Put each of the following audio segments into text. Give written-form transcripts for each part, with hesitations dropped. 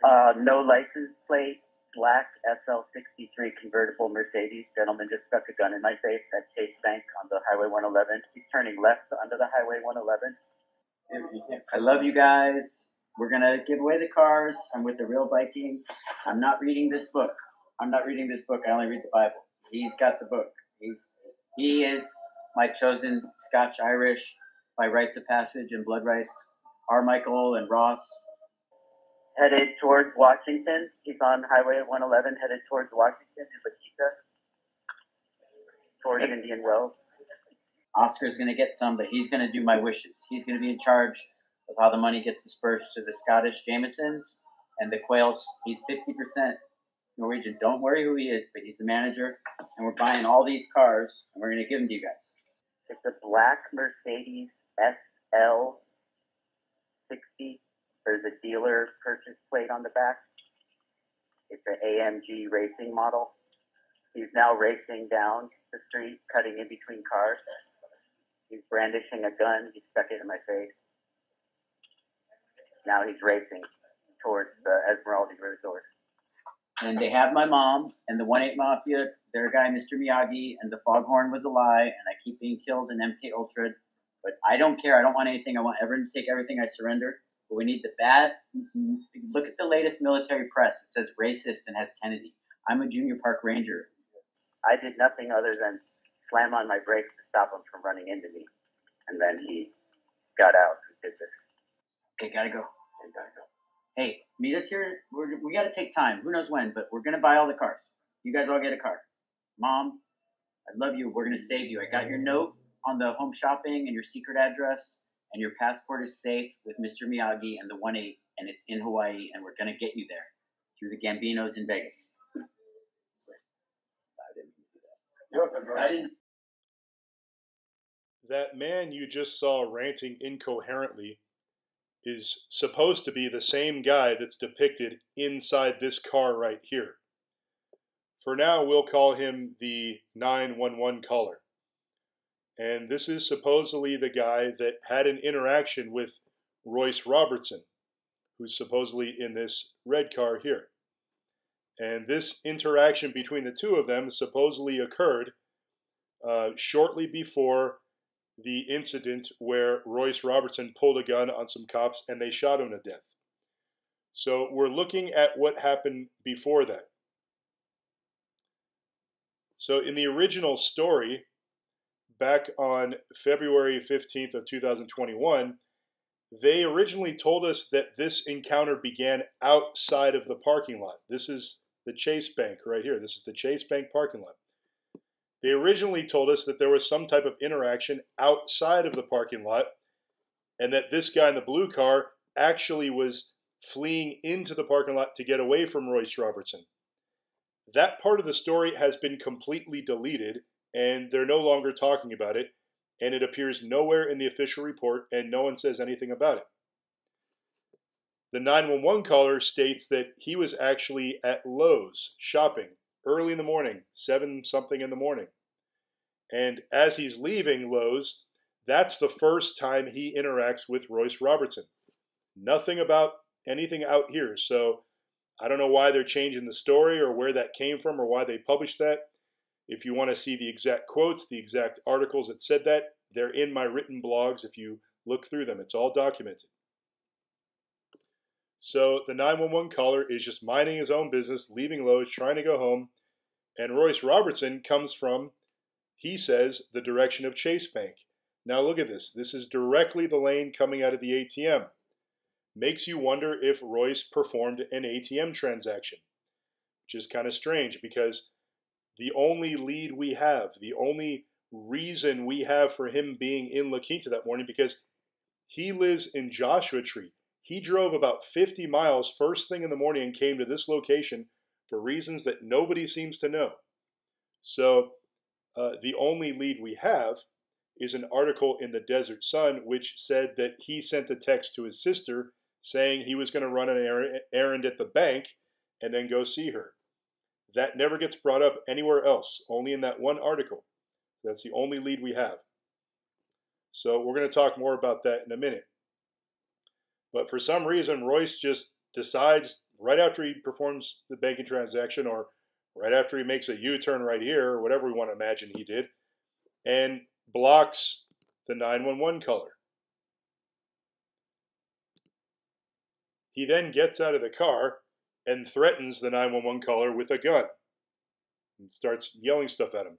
No license plate, black SL63 convertible Mercedes. Gentleman just stuck a gun in my face at Chase Bank on the Highway 111. He's turning left onto the Highway 111. I love you guys. We're going to give away the cars. I'm with the Real Viking. I'm not reading this book. I only read the Bible. He's got the book. He is my chosen Scotch-Irish by rites of passage and blood rice. Armichael and Ross. Headed towards Washington. He's on Highway 111, headed towards Washington in Lakita, towards Indian Wells. Oscar's going to get some, but he's going to do my wishes. He's going to be in charge of how the money gets dispersed to the Scottish Jamesons and the Quails. He's 50% Norwegian. Don't worry who he is, but he's the manager. And we're buying all these cars, and we're going to give them to you guys. It's a black Mercedes SL60. There's a dealer purchase plate on the back. It's an AMG racing model. He's now racing down the street, cutting in between cars. He's brandishing a gun. He stuck it in my face. Now he's racing towards the Esmeralda Resort. And they have my mom and the 1-8 Mafia, their guy, Mr. Miyagi, and the Foghorn was a lie, and I keep being killed in MK Ultra. But I don't care. I don't want anything. I want everyone to take everything. I surrender. But we need the bad. Look at the latest military press. It says racist and has Kennedy. I'm a junior park ranger. I did nothing other than slam on my brakes to stop him from running into me. And then he got out and did this. Okay, gotta go. Hey, meet us here. We gotta take time. Who knows when, but we're gonna buy all the cars. You guys all get a car. Mom, I love you. We're gonna save you. I got your note on the home shopping and your secret address. And your passport is safe with Mr. Miyagi and the 1-8, and it's in Hawaii, and we're going to get you there through the Gambinos in Vegas. I didn't. That man you just saw ranting incoherently is supposed to be the same guy that's depicted inside this car right here. For now, we'll call him the 911 caller. And this is supposedly the guy that had an interaction with Royce Robertson, who's supposedly in this red car here. And this interaction between the two of them supposedly occurred shortly before the incident where Royce Robertson pulled a gun on some cops and they shot him to death. So we're looking at what happened before that. So in the original story, back on February 15th of 2021, they originally told us that this encounter began outside of the parking lot. This is the Chase Bank right here. This is the Chase Bank parking lot. They originally told us that there was some type of interaction outside of the parking lot and that this guy in the blue car actually was fleeing into the parking lot to get away from Royce Robertson. That part of the story has been completely deleted, and they're no longer talking about it, and it appears nowhere in the official report, and no one says anything about it. The 911 caller states that he was actually at Lowe's shopping early in the morning, 7-something in the morning. And as he's leaving Lowe's, that's the first time he interacts with Royce Robertson. Nothing about anything out here, so I don't know why they're changing the story or where that came from or why they published that. If you want to see the exact quotes, the exact articles that said that, they're in my written blogs. If you look through them, it's all documented. So the 911 caller is just minding his own business, leaving Lowe's, trying to go home, and Royce Robertson comes from, he says, the direction of Chase Bank. Now look at this. This is directly the lane coming out of the ATM. Makes you wonder if Royce performed an ATM transaction, which is kind of strange because the only lead we have, the only reason we have for him being in La Quinta that morning, because he lives in Joshua Tree. He drove about 50 miles first thing in the morning and came to this location for reasons that nobody seems to know. So the only lead we have is an article in the Desert Sun which said that he sent a text to his sister saying he was going to run an errand at the bank and then go see her. That never gets brought up anywhere else, only in that one article. That's the only lead we have. So we're going to talk more about that in a minute. But for some reason, Royce just decides right after he performs the banking transaction, or right after he makes a U-turn right here, or whatever we want to imagine he did, and blocks the 911 caller. He then gets out of the car and threatens the 911 caller with a gun and starts yelling stuff at him.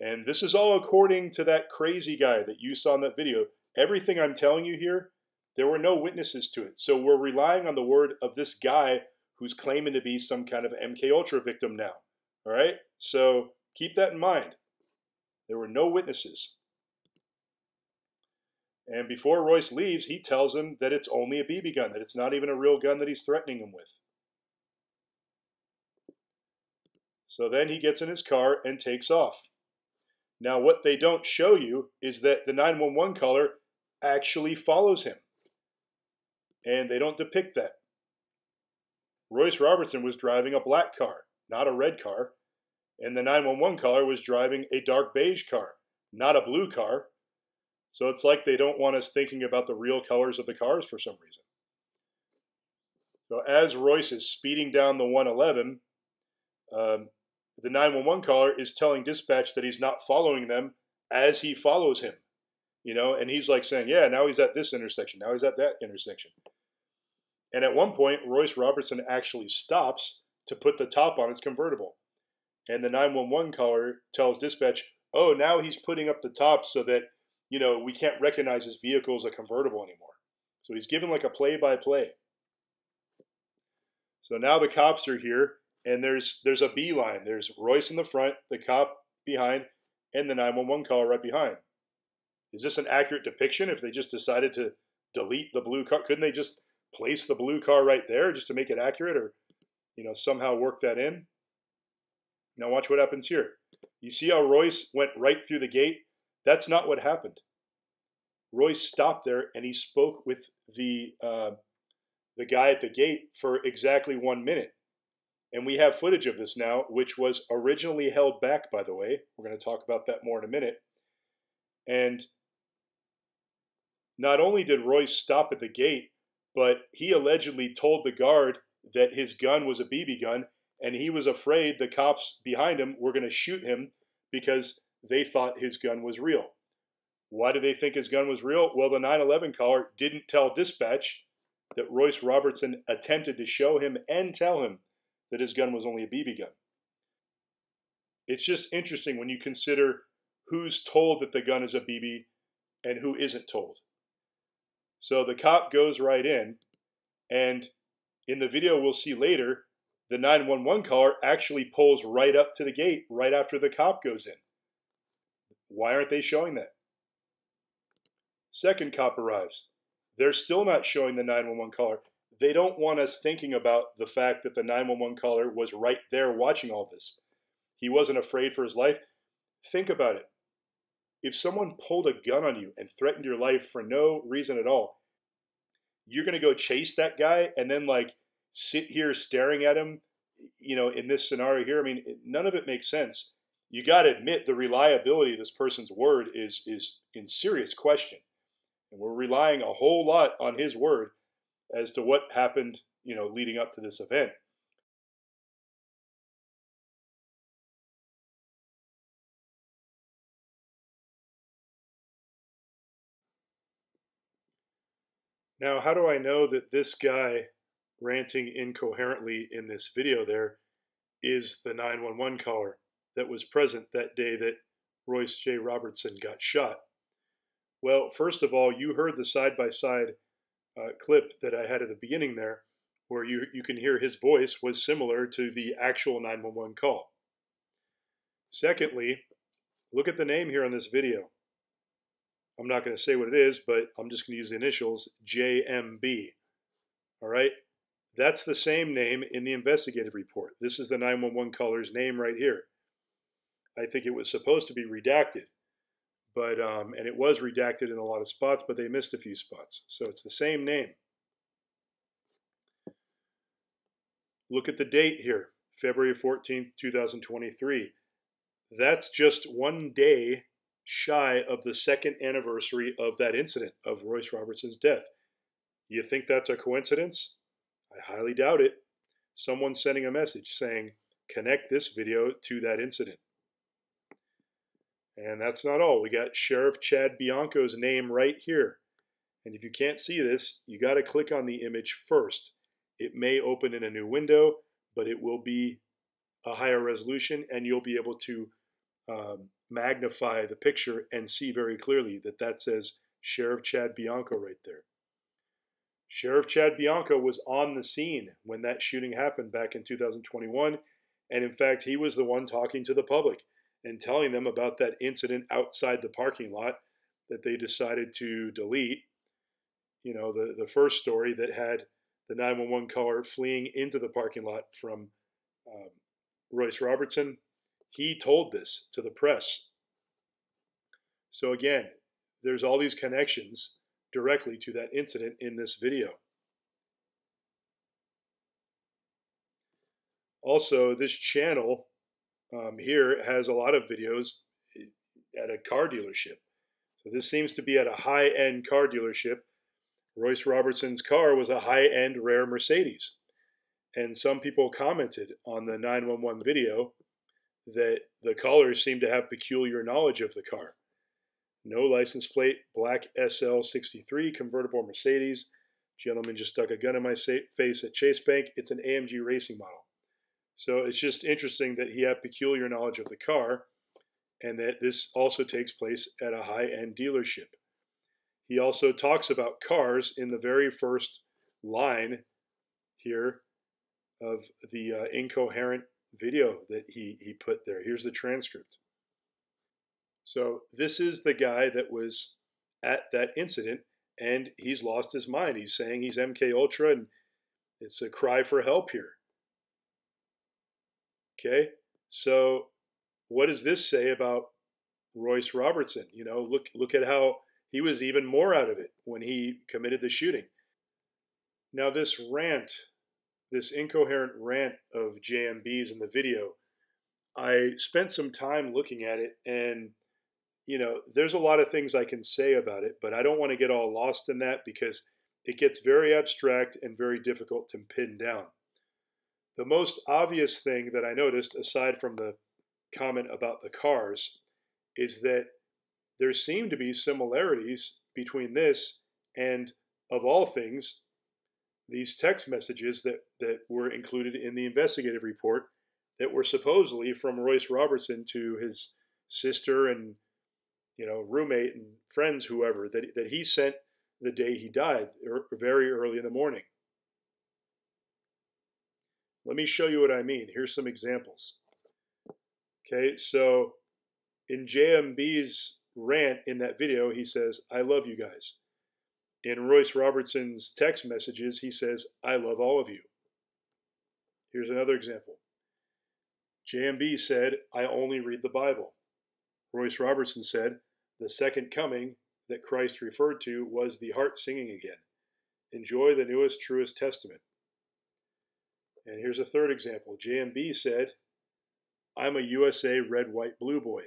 And this is all according to that crazy guy that you saw in that video. Everything I'm telling you here, there were no witnesses to it. So we're relying on the word of this guy who's claiming to be some kind of MK Ultra victim now. All right? So keep that in mind. There were no witnesses. And before Royce leaves, he tells him that it's only a BB gun, that it's not even a real gun that he's threatening him with. So then he gets in his car and takes off. Now, what they don't show you is that the 911 caller actually follows him. And they don't depict that. Royce Robertson was driving a black car, not a red car. And the 911 caller was driving a dark beige car, not a blue car. So it's like they don't want us thinking about the real colors of the cars for some reason. So as Royce is speeding down the 111, the 911 caller is telling dispatch that he's not following them as he follows him. You know, and he's like saying, yeah, now he's at this intersection. Now he's at that intersection. And at one point, Royce Robertson actually stops to put the top on his convertible. And the 911 caller tells dispatch, oh, now he's putting up the top so that, you know, we can't recognize his vehicle as a convertible anymore. So he's given like a play-by-play. So now the cops are here, and there's a B line. There's Royce in the front, the cop behind, and the 911 caller right behind. Is this an accurate depiction if they just decided to delete the blue car? Couldn't they just place the blue car right there just to make it accurate, or, you know, somehow work that in? Now watch what happens here. You see how Royce went right through the gate? That's not what happened. Royce stopped there and he spoke with the guy at the gate for exactly 1 minute. And we have footage of this now, which was originally held back, by the way. We're going to talk about that more in a minute. And not only did Royce stop at the gate, but he allegedly told the guard that his gun was a BB gun, and he was afraid the cops behind him were going to shoot him because they thought his gun was real. Why do they think his gun was real? Well, the 911 caller didn't tell dispatch that Royce Robertson attempted to show him and tell him that his gun was only a BB gun. It's just interesting when you consider who's told that the gun is a BB and who isn't told. So the cop goes right in, and in the video we'll see later, the 911 caller actually pulls right up to the gate right after the cop goes in. Why aren't they showing that? Second cop arrives. They're still not showing the 911 caller. They don't want us thinking about the fact that the 911 caller was right there watching all this. He wasn't afraid for his life. Think about it. If someone pulled a gun on you and threatened your life for no reason at all, you're going to go chase that guy and then like sit here staring at him, you know, in this scenario here? I mean, none of it makes sense. You got to admit the reliability of this person's word is in serious question. And we're relying a whole lot on his word as to what happened, you know, leading up to this event. Now, how do I know that this guy ranting incoherently in this video there is the 911 caller that was present that day that Royce J Robertson got shot? Well, first of all, you heard the side-by-side clip that I had at the beginning there, where you can hear his voice was similar to the actual 911 call. Secondly, look at the name here on this video. I'm not going to say what it is, but I'm just going to use the initials, JMB. All right? That's the same name in the investigative report. This is the 911 caller's name right here. I think it was supposed to be redacted, but and it was redacted in a lot of spots, but they missed a few spots. So it's the same name. Look at the date here, February 14th, 2023. That's just 1 day shy of the second anniversary of that incident of Royce Robertson's death. You think that's a coincidence? I highly doubt it. someone's sending a message saying, connect this video to that incident. And that's not all. We got Sheriff Chad Bianco's name right here. And if you can't see this, you got to click on the image first. It may open in a new window, but it will be a higher resolution, and you'll be able to magnify the picture and see very clearly that that says Sheriff Chad Bianco right there. Sheriff Chad Bianco was on the scene when that shooting happened back in 2021, and in fact, he was the one talking to the public and telling them about that incident outside the parking lot that they decided to delete. You know, the first story that had the 911 caller fleeing into the parking lot from Royce Robertson. He told this to the press. So again, there's all these connections directly to that incident in this video. Also, this channel here has a lot of videos at a car dealership. So this seems to be at a high-end car dealership. Royce Robertson's car was a high-end rare Mercedes. And some people commented on the 911 video that the callers seemed to have peculiar knowledge of the car. No license plate, black SL63 convertible Mercedes. Gentleman just stuck a gun in my face at Chase Bank. It's an AMG racing model. So it's just interesting that he had peculiar knowledge of the car and that this also takes place at a high-end dealership. He also talks about cars in the very first line here of the incoherent video that he put there. Here's the transcript. So this is the guy that was at that incident, and he's lost his mind. He's saying he's MK Ultra, and it's a cry for help here. Okay, so what does this say about Royce Robertson? You know, look at how he was even more out of it when he committed the shooting. Now this rant, this incoherent rant of JMB's in the video, I spent some time looking at it, and you know, there's a lot of things I can say about it, but I don't want to get all lost in that because it gets very abstract and very difficult to pin down. The most obvious thing that I noticed, aside from the comment about the cars, is that there seem to be similarities between this and, of all things, these text messages that were included in the investigative report that were supposedly from Royce Robertson to his sister and, you know, roommate and friends, whoever, that he sent the day he died, very early in the morning. Let me show you what I mean. Here's some examples. Okay, so in JMB's rant in that video, he says, I love you guys. In Royce Robertson's text messages, he says, I love all of you. Here's another example. JMB said, I only read the Bible. Royce Robertson said, the second coming that Christ referred to was the heart singing again. Enjoy the newest, truest testament. And here's a third example. JMB said, I'm a USA red, white, blue boy.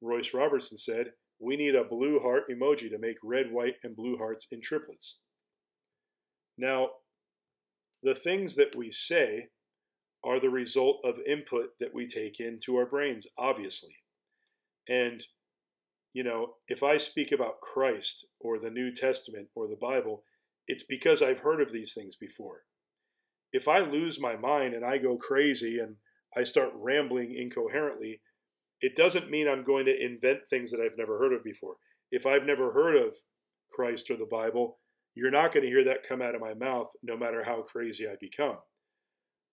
Royce Robertson said, we need a blue heart emoji to make red, white, and blue hearts in triplets. Now, the things that we say are the result of input that we take into our brains, obviously. And, you know, if I speak about Christ or the New Testament or the Bible, it's because I've heard of these things before. If I lose my mind and I go crazy and I start rambling incoherently, it doesn't mean I'm going to invent things that I've never heard of before. If I've never heard of Christ or the Bible, you're not going to hear that come out of my mouth no matter how crazy I become.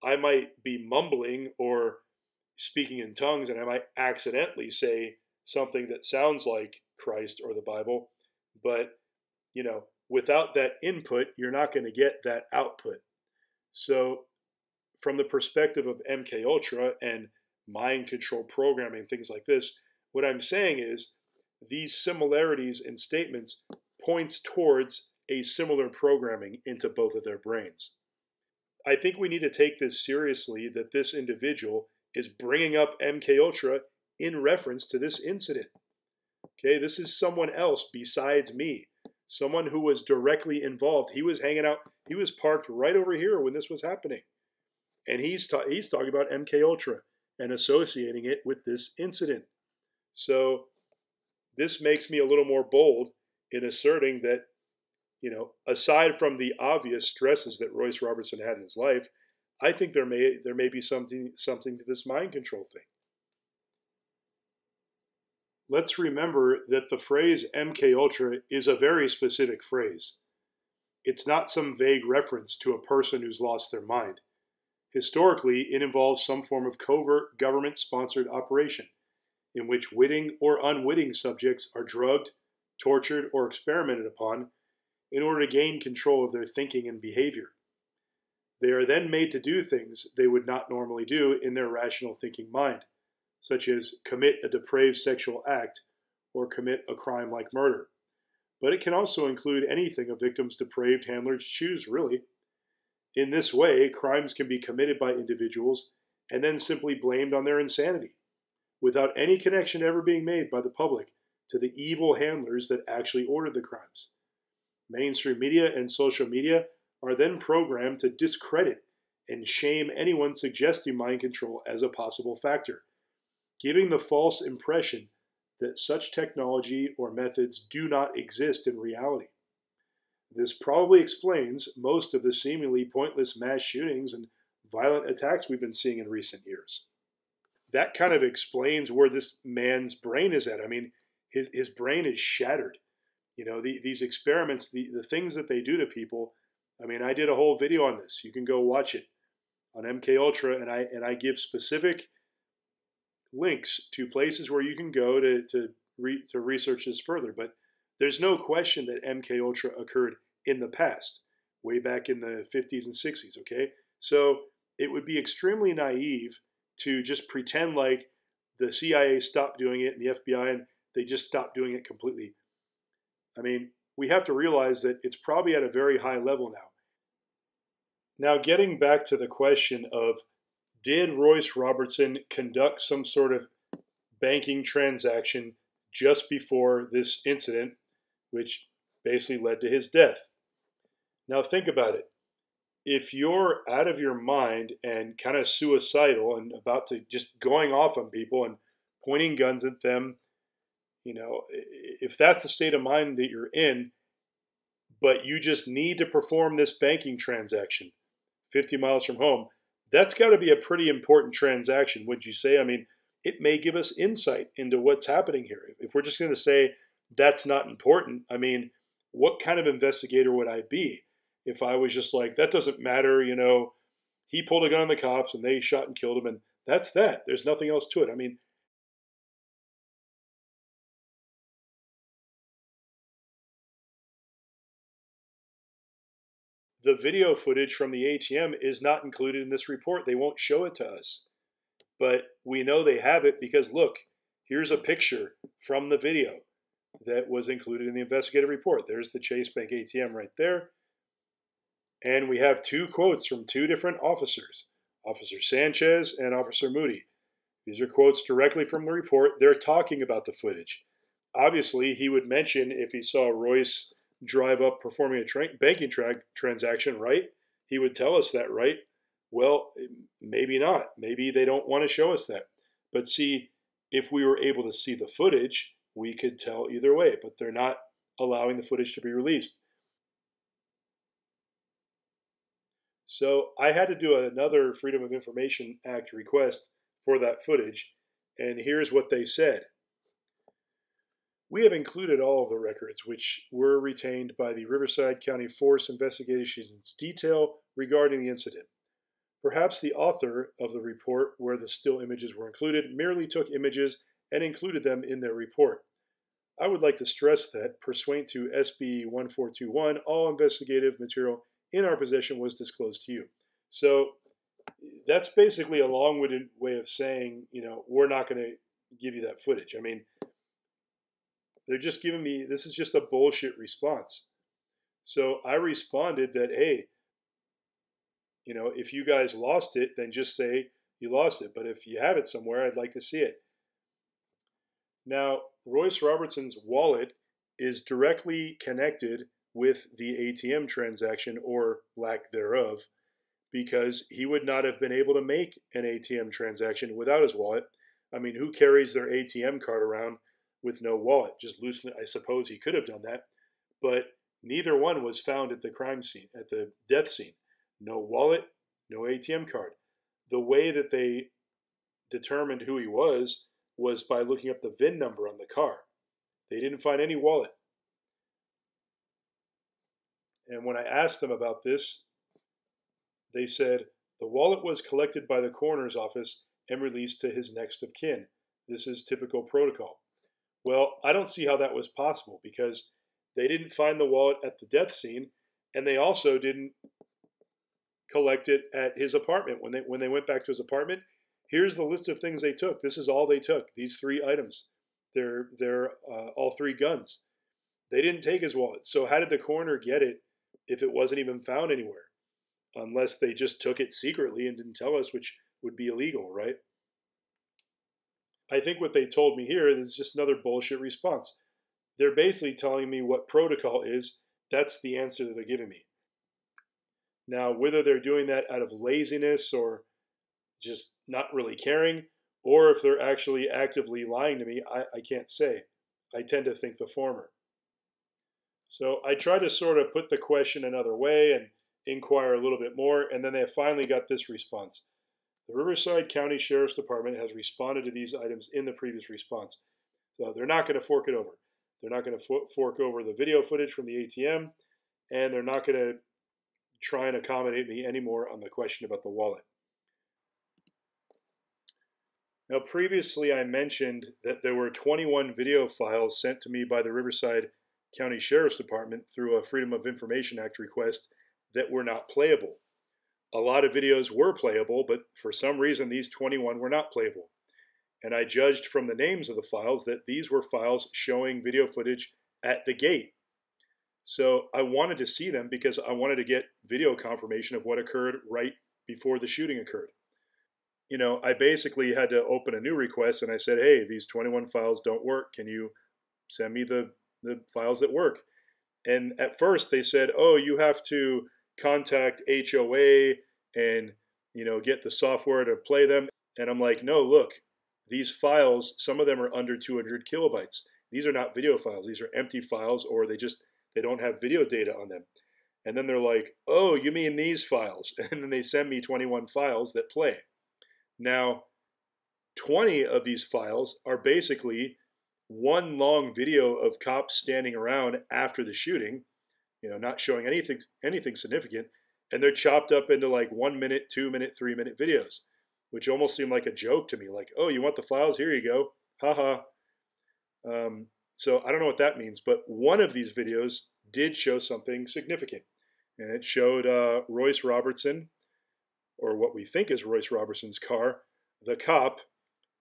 I might be mumbling or speaking in tongues, and I might accidentally say something that sounds like Christ or the Bible, but, you know, without that input, you're not going to get that output. So from the perspective of MK Ultra and mind control programming, things like this, what I'm saying is these similarities in statements points towards a similar programming into both of their brains. I think we need to take this seriously, that this individual is bringing up MK Ultra in reference to this incident. Okay, this is someone else besides me, someone who was directly involved. He was hanging out, he was parked right over here when this was happening. And he's talking about MK Ultra and associating it with this incident. So this makes me a little more bold in asserting that, aside from the obvious stresses that Royce Robertson had in his life, I think there may be something to this mind control thing. Let's remember that the phrase MK Ultra is a very specific phrase. It's not some vague reference to a person who's lost their mind. Historically, it involves some form of covert government-sponsored operation in which witting or unwitting subjects are drugged, tortured, or experimented upon in order to gain control of their thinking and behavior. They are then made to do things they would not normally do in their rational thinking mind, such as commit a depraved sexual act or commit a crime like murder. But it can also include anything a victim's depraved handlers choose, really. In this way, crimes can be committed by individuals and then simply blamed on their insanity, without any connection ever being made by the public to the evil handlers that actually ordered the crimes. Mainstream media and social media are then programmed to discredit and shame anyone suggesting mind control as a possible factor, giving the false impression that such technology or methods do not exist in reality. This probably explains most of the seemingly pointless mass shootings and violent attacks we've been seeing in recent years. That kind of explains where this man's brain is at. I mean, his brain is shattered. These experiments, the things that they do to people. I mean, I did a whole video on this. You can go watch it on MK Ultra, and I give specific links to places where you can go to research this further. But there's no question that MK Ultra occurred in the past, way back in the 50s and 60s, okay? So it would be extremely naive to just pretend like the CIA stopped doing it and the FBI and they just stopped doing it completely. I mean, we have to realize that it's probably at a very high level now. Now, getting back to the question of, did Royce Robertson conduct some sort of banking transaction just before this incident, which basically led to his death? Now, think about it. If you're out of your mind and kind of suicidal and about to just going off on people and pointing guns at them, if that's the state of mind that you're in, but you just need to perform this banking transaction 50 miles from home, that's got to be a pretty important transaction, would you say? I mean, it may give us insight into what's happening here. If we're just going to say that's not important, I mean, what kind of investigator would I be if I was just like, that doesn't matter, he pulled a gun on the cops and they shot and killed him, and that's that. There's nothing else to it. I mean, the video footage from the ATM is not included in this report. They won't show it to us. But we know they have it because, look, here's a picture from the video that was included in the investigative report. There's the Chase Bank ATM right there. And we have two quotes from two different officers, Officer Sanchez and Officer Moody. These are quotes directly from the report. They're talking about the footage. Obviously, he would mention if he saw Royce drive up performing a banking transaction, right? He would tell us that, right? Well, maybe not. Maybe they don't want to show us that. But see, if we were able to see the footage, we could tell either way. But they're not allowing the footage to be released. So I had to do another Freedom of Information Act request for that footage. And here's what they said. We have included all of the records which were retained by the Riverside County Force Investigations Detail regarding the incident. Perhaps the author of the report where the still images were included merely took images and included them in their report. I would like to stress that, pursuant to SB 1421, all investigative material in our possession was disclosed to you. So that's basically a long-winded way of saying, we're not going to give you that footage. I mean, they're just giving me, this is just a bullshit response. So I responded that, hey, if you guys lost it, then just say you lost it. But if you have it somewhere, I'd like to see it. Now, Royce Robertson's wallet is directly connected with the ATM transaction, or lack thereof, because he would not have been able to make an ATM transaction without his wallet. I mean, who carries their ATM card around with no wallet? Just loosely, I suppose he could have done that, but neither one was found at the crime scene, at the death scene. No wallet, no ATM card. The way that they determined who he was by looking up the VIN number on the car. They didn't find any wallet. And when I asked them about this, they said the wallet was collected by the coroner's office and released to his next of kin. This is typical protocol. Well, I don't see how that was possible because they didn't find the wallet at the death scene, and they also didn't collect it at his apartment. When they went back to his apartment, here's the list of things they took. This is all they took, these 3 items. They're all 3 guns. They didn't take his wallet. So how did the coroner get it if it wasn't even found anywhere? Unless they just took it secretly and didn't tell us, which would be illegal, right? I think what they told me here is just another bullshit response. They're basically telling me what protocol is. That's the answer that they're giving me. Now, whether they're doing that out of laziness or just not really caring, or if they're actually actively lying to me, I can't say. I tend to think the former. So I try to sort of put the question another way and inquire a little bit more, and then they finally got this response. The Riverside County Sheriff's Department has responded to these items in the previous response. So they're not going to fork it over. They're not going to fork over the video footage from the ATM, and they're not going to try and accommodate me anymore on the question about the wallet. Now, previously I mentioned that there were 21 video files sent to me by the Riverside County Sheriff's Department through a Freedom of Information Act request that were not playable. A lot of videos were playable, but for some reason these 21 were not playable. And I judged from the names of the files that these were files showing video footage at the gate. So I wanted to see them because I wanted to get video confirmation of what occurred right before the shooting occurred. You know, I basically had to open a new request and I said, hey, these 21 files don't work. Can you send me the files that work? And at first they said, oh, you have to contact HOA and, you know, get the software to play them. And I'm like, no, look, these files, some of them are under 200 kilobytes. These are not video files. These are empty files, or they don't have video data on them. And then they're like, oh, you mean these files? And then they send me 21 files that play. Now, 20 of these files are basically one long video of cops standing around after the shooting, you know, not showing anything significant, and they're chopped up into like 1 minute, 2 minute, 3 minute videos, which almost seem like a joke to me. Like, oh, you want the files? Here you go. Haha. So I don't know what that means, but one of these videos did show something significant, and it showed Royce Robertson, or what we think is Royce Robertson's car, the cop,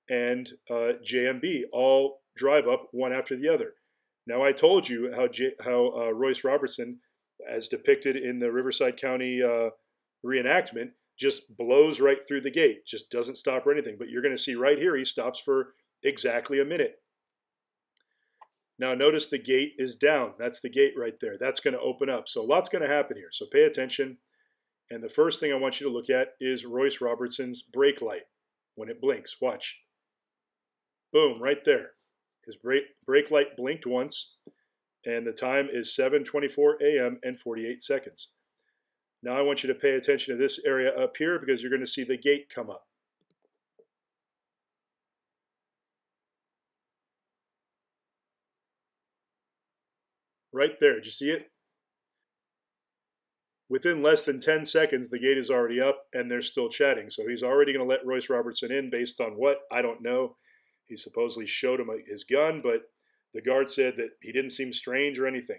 and JMB all drive up one after the other. Now, I told you how Royce Robertson, as depicted in the Riverside County reenactment, just blows right through the gate, just doesn't stop or anything. But you're going to see right here, he stops for exactly a minute. Now, notice the gate is down. That's the gate right there. That's going to open up. So a lot's going to happen here. So pay attention. And the first thing I want you to look at is Royce Robertson's brake light when it blinks. Watch. Boom, right there. His brake light blinked once, and the time is 7:24 a.m. and 48 seconds. Now I want you to pay attention to this area up here because you're going to see the gate come up. Right there, did you see it? Within less than 10 seconds, the gate is already up and they're still chatting. So he's already going to let Royce Robertson in based on what? I don't know. He supposedly showed him his gun, but the guard said that he didn't seem strange or anything.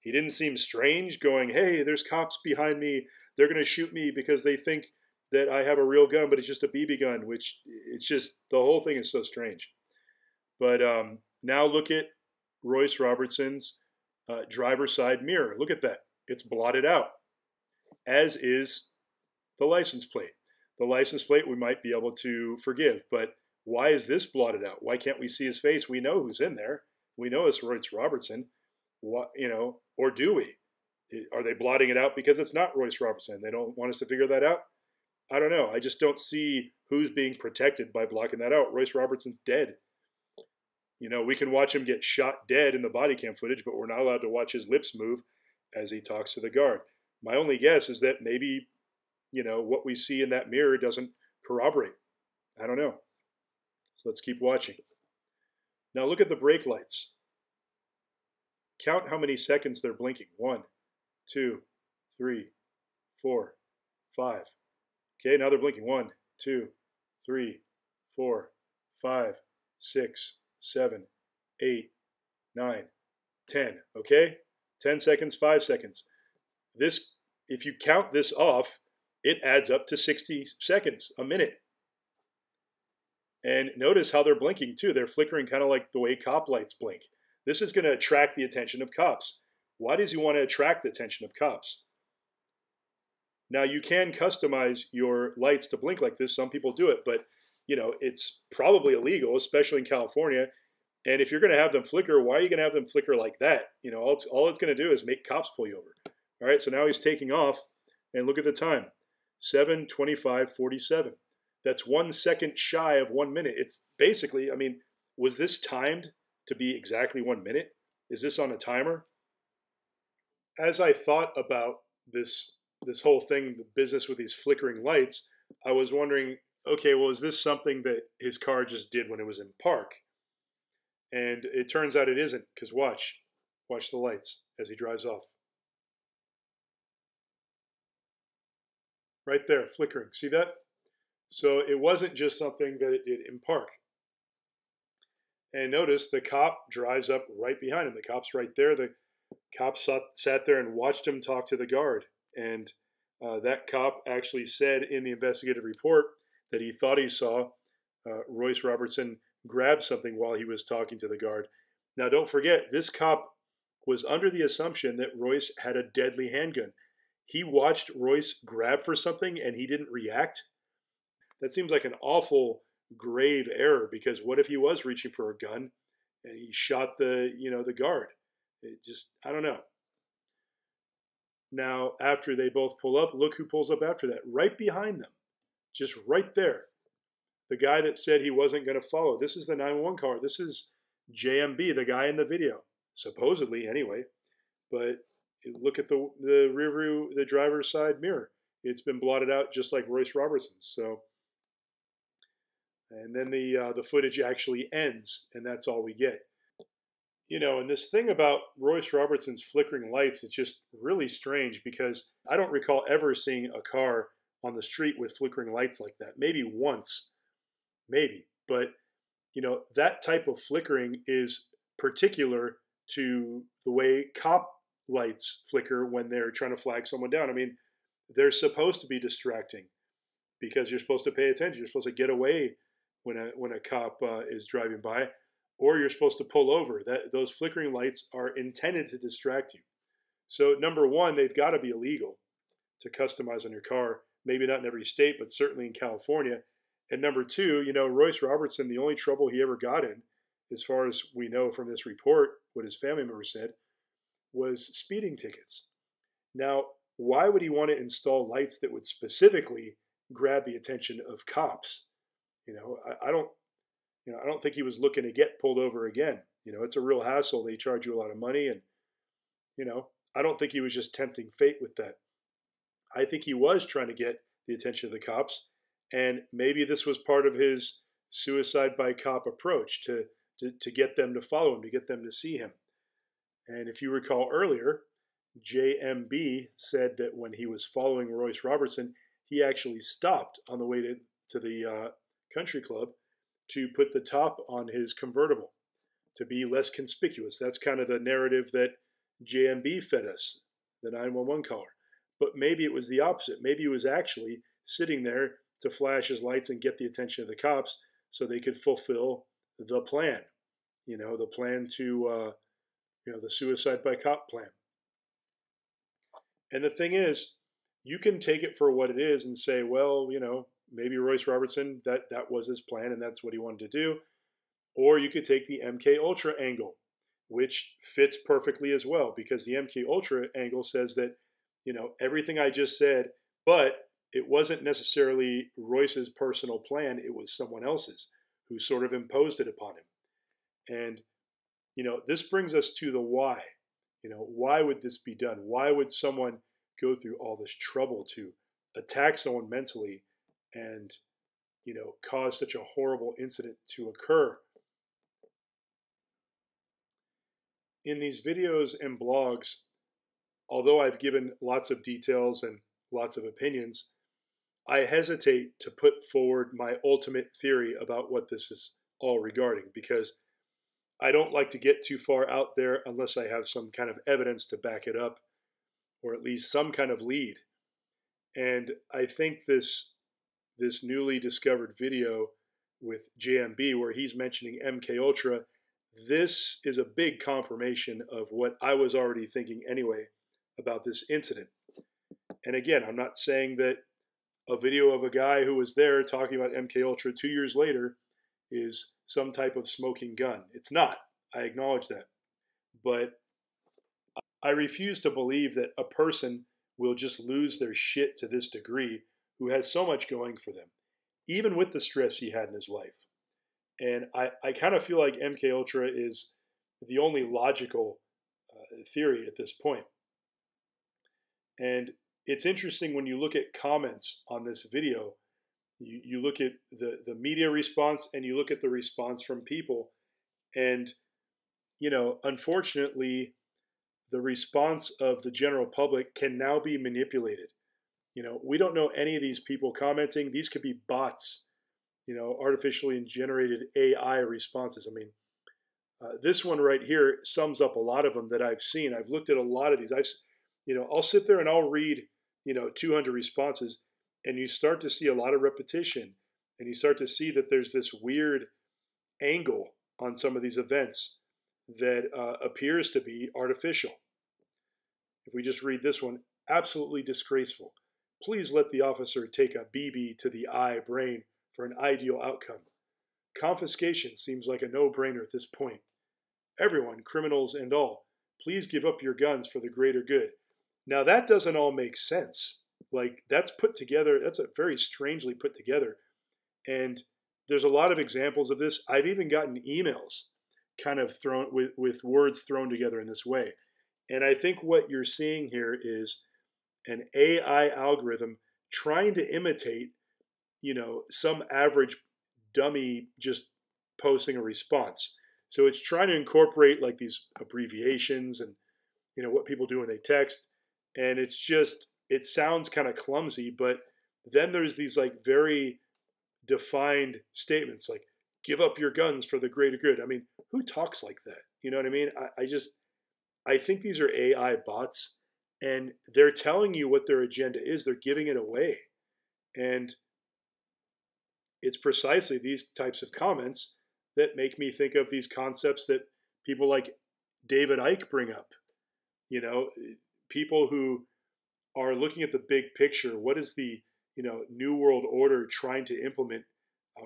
He didn't seem strange going, hey, there's cops behind me. They're going to shoot me because they think that I have a real gun, but it's just a BB gun, which it's just, the whole thing is so strange. But now look at Royce Robertson's driver's side mirror. Look at that. It's blotted out, as is the license plate. The license plate we might be able to forgive, but why is this blotted out? Why can't we see his face? We know who's in there. We know it's Royce Robertson. What, you know, or do we? Are they blotting it out because it's not Royce Robertson? They don't want us to figure that out? I don't know. I just don't see who's being protected by blocking that out. Royce Robertson's dead. You know, we can watch him get shot dead in the body cam footage, but we're not allowed to watch his lips move as he talks to the guard. My only guess is that maybe, you know, what we see in that mirror doesn't corroborate. I don't know. So let's keep watching. Now look at the brake lights. Count how many seconds they're blinking. 1, 2, 3, 4, 5. Okay, now they're blinking. 1, 2, 3, 4, 5, 6, 7, 8, 9, 10. Okay? 10 seconds, 5 seconds. This, if you count this off, it adds up to 60 seconds, a minute. And notice how they're blinking too. They're flickering kind of like the way cop lights blink. This is going to attract the attention of cops. Why does he want to attract the attention of cops? Now, you can customize your lights to blink like this. Some people do it, but you know, it's probably illegal, especially in California. And if you're going to have them flicker, why are you going to have them flicker like that? You know, all it's going to do is make cops pull you over. All right, so now he's taking off, and look at the time, 7:25:47. That's 1 second shy of 1 minute. It's basically, I mean, was this timed to be exactly 1 minute? Is this on a timer? As I thought about this whole thing, the business with these flickering lights, I was wondering, okay, well, is this something that his car just did when it was in park? And it turns out it isn't, because watch the lights as he drives off. Right there, flickering. See that? So it wasn't just something that it did in park. And notice the cop drives up right behind him. The cop's right there. The cop sat there and watched him talk to the guard. And that cop actually said in the investigative report that he thought he saw Royce Robertson grab something while he was talking to the guard. Now, don't forget, this cop was under the assumption that Royce had a deadly handgun. He watched Royce grab for something and he didn't react. That seems like an awful grave error, because what if he was reaching for a gun and he shot the guard? It just, I don't know. Now, after they both pull up, look who pulls up after that. Right behind them. Just right there. The guy that said he wasn't going to follow. This is the 911 caller. This is JMB, the guy in the video. Supposedly, anyway. But look at the rear view, the driver's side mirror. It's been blotted out just like Royce Robertson's. So, and then the footage actually ends, and that's all we get. You know, and this thing about Royce Robertson's flickering lights is just really strange, because I don't recall ever seeing a car on the street with flickering lights like that. Maybe once, maybe. But, you know, that type of flickering is particular to the way cop lights flicker when they're trying to flag someone down. I mean, they're supposed to be distracting because you're supposed to pay attention. You're supposed to get away when a cop is driving by, or you're supposed to pull over. Those flickering lights are intended to distract you. So number one, they've got to be illegal to customize on your car. Maybe not in every state, but certainly in California. And number two, you know, Royce Robertson, the only trouble he ever got in, as far as we know from this report, what his family member said, was speeding tickets. Now, why would he want to install lights that would specifically grab the attention of cops? You know, I don't think he was looking to get pulled over again. You know, it's a real hassle. They charge you a lot of money, and you know, I don't think he was just tempting fate with that. I think he was trying to get the attention of the cops, and maybe this was part of his suicide by cop approach to get them to follow him, to get them to see him. And if you recall earlier, JMB said that when he was following Royce Robertson, he actually stopped on the way to the country club to put the top on his convertible to be less conspicuous. That's kind of the narrative that JMB fed us, the 911 caller. But maybe it was the opposite. Maybe he was actually sitting there to flash his lights and get the attention of the cops so they could fulfill the plan. You know, the plan to, the suicide by cop plan. And the thing is, you can take it for what it is and say, well, you know, maybe Royce Robertson, that was his plan and that's what he wanted to do. Or you could take the MK Ultra angle, which fits perfectly as well, because the MK Ultra angle says that, everything I just said, but it wasn't necessarily Royce's personal plan. It was someone else's who sort of imposed it upon him. And, this brings us to the why. Why would this be done? Why would someone go through all this trouble to attack someone mentally and, cause such a horrible incident to occur? In these videos and blogs, although I've given lots of details and lots of opinions, I hesitate to put forward my ultimate theory about what this is all regarding, because I don't like to get too far out there unless I have some kind of evidence to back it up, or at least some kind of lead. And I think this newly discovered video with JMB, where he's mentioning MK Ultra, this is a big confirmation of what I was already thinking anyway about this incident. And again, I'm not saying that a video of a guy who was there talking about MK Ultra 2 years later is some type of smoking gun. It's not. I acknowledge that. But I refuse to believe that a person will just lose their shit to this degree who has so much going for them, even with the stress he had in his life. And I kind of feel like MK Ultra is the only logical theory at this point. And it's interesting when you look at comments on this video, you look at the media response and you look at the response from people. And, unfortunately, the response of the general public can now be manipulated. We don't know any of these people commenting. These could be bots, artificially generated AI responses. I mean, this one right here sums up a lot of them that I've seen. I've looked at a lot of these. I'll sit there and I'll read, 200 responses, and you start to see a lot of repetition, and you start to see that there's this weird angle on some of these events that appears to be artificial. If we just read this one, absolutely disgraceful. Please let the officer take a BB to the eye brain for an ideal outcome. Confiscation seems like a no-brainer at this point. Everyone, criminals and all, please give up your guns for the greater good. Now that doesn't all make sense. Like, that's put together, that's a very strangely put together. And there's a lot of examples of this. I've even gotten emails kind of thrown with words thrown together in this way. And I think what you're seeing here is an AI algorithm trying to imitate, some average dummy just posting a response. So it's trying to incorporate like these abbreviations and, what people do when they text. And it sounds kind of clumsy, but then there's these like very defined statements like, give up your guns for the greater good. I mean, who talks like that? You know what I mean? I think these are AI bots, and they're telling you what their agenda is. They're giving it away. And it's precisely these types of comments that make me think of these concepts that people like David Icke bring up. People who are looking at the big picture. What is the, New World Order trying to implement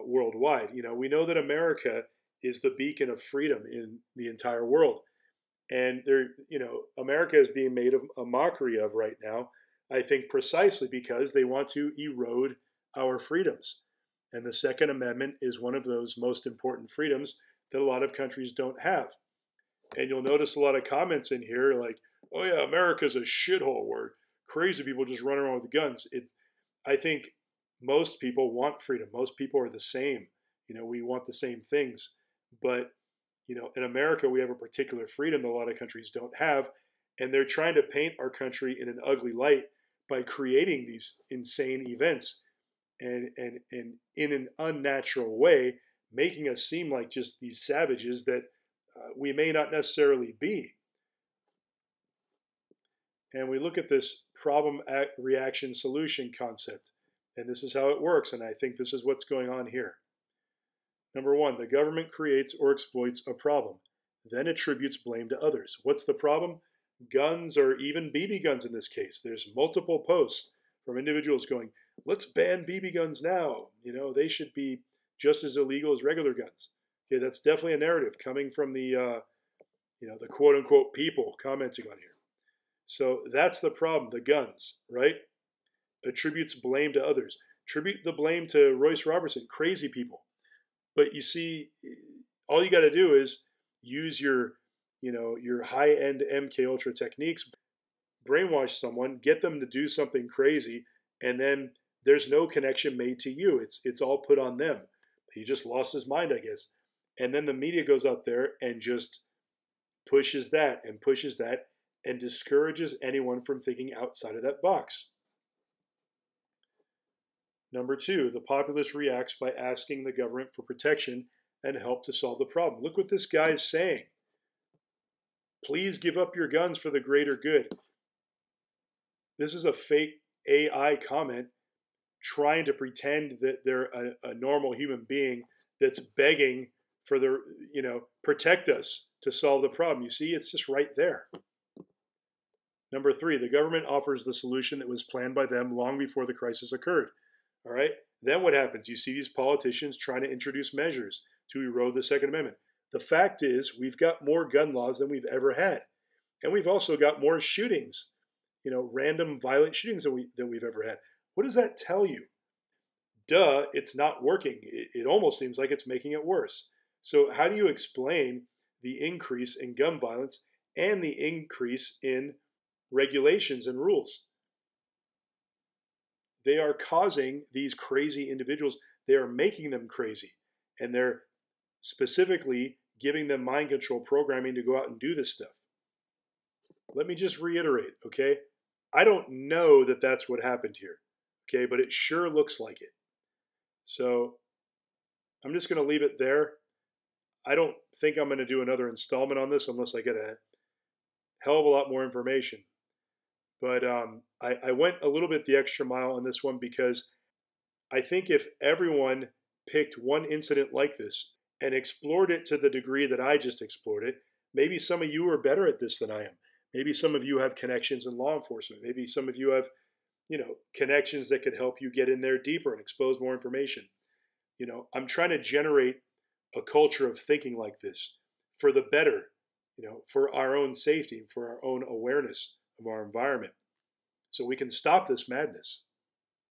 worldwide? We know that America is the beacon of freedom in the entire world. And America is being made a mockery of right now, I think precisely because they want to erode our freedoms. And the Second Amendment is one of those most important freedoms that a lot of countries don't have. And you'll notice a lot of comments in here like, oh yeah, America's a shithole where crazy people just run around with guns. I think most people want freedom. Most people are the same. We want the same things. But, in America, we have a particular freedom that a lot of countries don't have. And they're trying to paint our country in an ugly light by creating these insane events and in an unnatural way, making us seem like just these savages that we may not necessarily be. And we look at this problem reaction solution concept, and this is how it works, and I think this is what's going on here. Number one, the government creates or exploits a problem, then attributes blame to others. What's the problem? Guns, or even BB guns in this case. There's multiple posts from individuals going, let's ban BB guns now. They should be just as illegal as regular guns. Okay, that's definitely a narrative coming from the the quote unquote people commenting on here. So that's the problem, the guns, right? Attributes blame to others. Attribute the blame to Royce Robertson, crazy people. But you see, all you got to do is use your high-end MK Ultra techniques, brainwash someone, get them to do something crazy, and then there's no connection made to you. It's all put on them. He just lost his mind, I guess. And then the media goes out there and just pushes that and discourages anyone from thinking outside of that box. Number 2, the populace reacts by asking the government for protection and help to solve the problem. Look what this guy is saying. Please give up your guns for the greater good. This is a fake AI comment trying to pretend that they're a normal human being that's begging for the, protect us to solve the problem. You see, it's just right there. Number 3, the government offers the solution that was planned by them long before the crisis occurred. All right. Then what happens? You see these politicians trying to introduce measures to erode the Second Amendment. The fact is, we've got more gun laws than we've ever had. And we've also got more shootings, random violent shootings than we've ever had. What does that tell you? Duh, it's not working. It almost seems like it's making it worse. So how do you explain the increase in gun violence and the increase in regulations and rules? They are causing these crazy individuals, they are making them crazy. And they're specifically giving them mind control programming to go out and do this stuff. Let me just reiterate, okay? I don't know that that's what happened here, okay? But it sure looks like it. So I'm just going to leave it there. I don't think I'm going to do another installment on this unless I get a hell of a lot more information. But I went a little bit the extra mile on this one because I think if everyone picked one incident like this and explored it to the degree that I just explored it, maybe some of you are better at this than I am. Maybe some of you have connections in law enforcement. Maybe some of you have, connections that could help you get in there deeper and expose more information. I'm trying to generate a culture of thinking like this for the better, for our own safety, for our own awareness of our environment, so we can stop this madness.